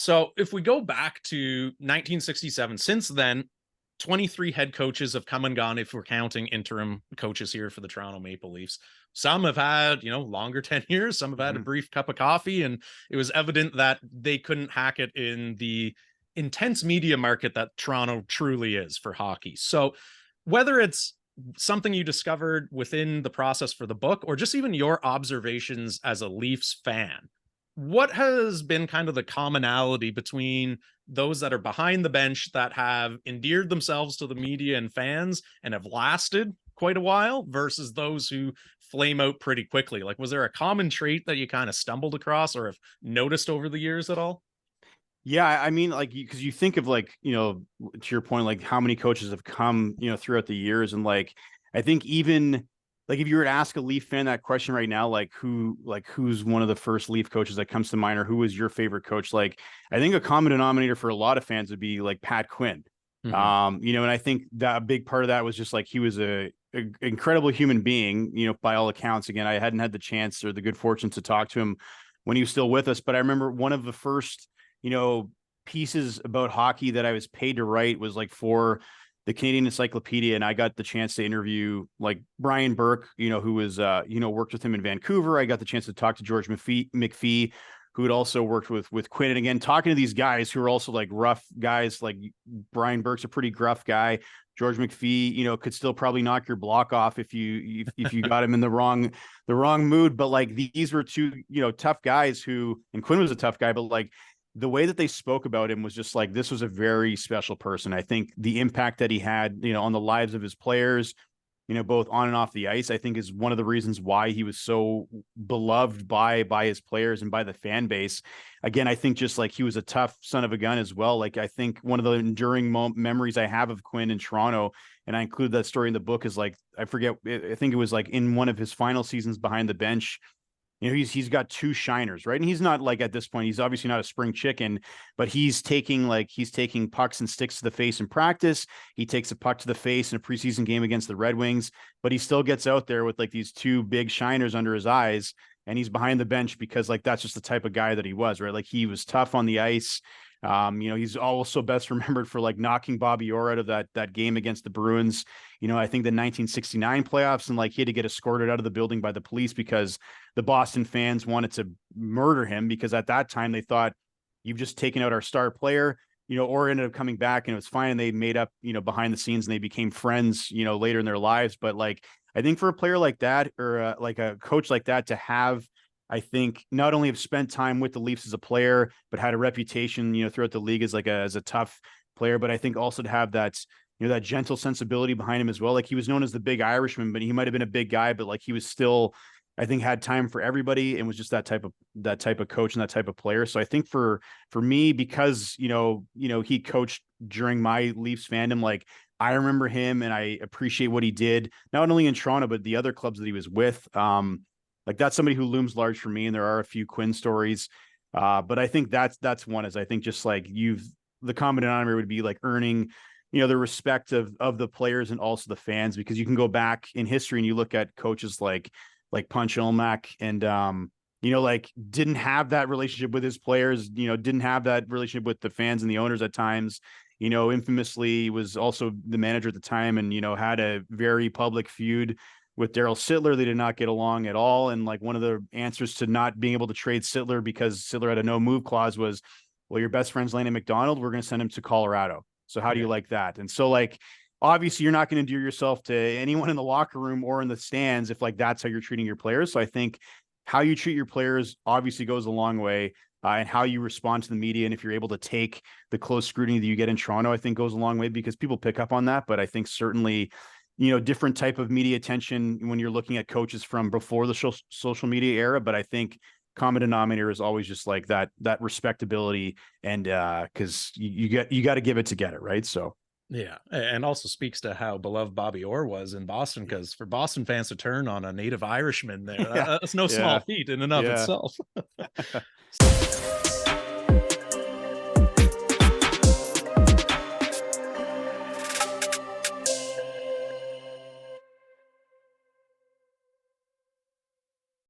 So if we go back to 1967, since then, 23 head coaches have come and gone if we're counting interim coaches here for the Toronto Maple Leafs. Some have had, longer tenures, some have had a Mhm. brief cup of coffee, and it was evident that they couldn't hack it in the intense media market that Toronto truly is for hockey. So whether it's something you discovered within the process for the book or just even your observations as a Leafs fan, what has been kind of the commonality between those that are behind the bench that have endeared themselves to the media and fans and have lasted quite a while versus those who flame out pretty quickly? Like, was there a common trait that you kind of stumbled across or have noticed over the years at all? Yeah, I mean, like, because you think of like, to your point, like how many coaches have come, throughout the years, and like, I think even like if you were to ask a Leaf fan that question right now, who's one of the first Leaf coaches that comes to mind, or who was your favorite coach? Like, I think a common denominator for a lot of fans would be like Pat Quinn. Mhm. And I think that a big part of that was just like he was a incredible human being, by all accounts. Again, I hadn't had the chance or the good fortune to talk to him when he was still with us, but I remember one of the first you know, pieces about hockey that I was paid to write was like for the Canadian Encyclopedia, and I got the chance to interview like Brian Burke, who was worked with him in Vancouver. I got the chance to talk to George McPhee, who had also worked with Quinn. And again, talking to these guys who are also like rough guys, like Brian Burke's a pretty gruff guy. George McPhee, could still probably knock your block off if you got him in the wrong mood. But like these were two, tough guys and Quinn was a tough guy, but like the way that they spoke about him was just like this was a very special person. I think the impact that he had, on the lives of his players, both on and off the ice, I think is one of the reasons why he was so beloved by his players and by the fan base. Again, I think just like he was a tough son of a gun as well. Like I think one of the enduring memories I have of Quinn in Toronto, and I include that story in the book, is like I forget, I think it was like in one of his final seasons behind the bench. He's got two shiners, right? And he's not like at this point, he's obviously not a spring chicken, but he's taking pucks and sticks to the face in practice. He takes a puck to the face in a preseason game against the Red Wings, but he still gets out there with like these two big shiners under his eyes, and he's behind the bench because like that's just the type of guy that he was, right? Like he was tough on the ice. He's also best remembered for like knocking Bobby Orr out of that game against the Bruins. I think the 1969 playoffs, and like he had to get escorted out of the building by the police because the Boston fans wanted to murder him because at that time they thought you've just taken out our star player. Or ended up coming back and it was fine. And they made up, behind the scenes and they became friends, later in their lives. But like, I think for a player like that or like a coach like that to have, I think not only have spent time with the Leafs as a player, but had a reputation, throughout the league as as a tough player. But I think also to have that, that gentle sensibility behind him as well. Like he was known as the big Irishman, but he might have been a big guy, but like he was still, I think, had time for everybody and was just that type of coach and that type of player. So I think for me, because he coached during my Leafs fandom, like I remember him and I appreciate what he did, not only in Toronto, but the other clubs that he was with. Like that's somebody who looms large for me. And there are a few Quinn stories. But I think that's one is I think just like the common denominator would be like earning, the respect of the players and also the fans, because you can go back in history and you look at coaches like Punch Olmec and like didn't have that relationship with his players, didn't have that relationship with the fans and the owners at times. Infamously was also the manager at the time and had a very public feud with Daryl Sittler. They did not get along at all. And like one of the answers to not being able to trade Sittler because Sittler had a no move clause was, well, your best friend's Landon McDonald. We're going to send him to Colorado. So how do you like that? And so like, obviously you're not going to endear yourself to anyone in the locker room or in the stands if like that's how you're treating your players. So I think how you treat your players obviously goes a long way, and how you respond to the media. And if you're able to take the close scrutiny that you get in Toronto, I think goes a long way because people pick up on that. But I think certainly, different type of media attention when you're looking at coaches from before the social media era. But I think common denominator is always just like that respectability, and because you got to give it to get it, right? So Yeah, and also speaks to how beloved Bobby Orr was in Boston, because for Boston fans to turn on a native Irishman there, yeah, that's no small yeah, feat in and of yeah. itself.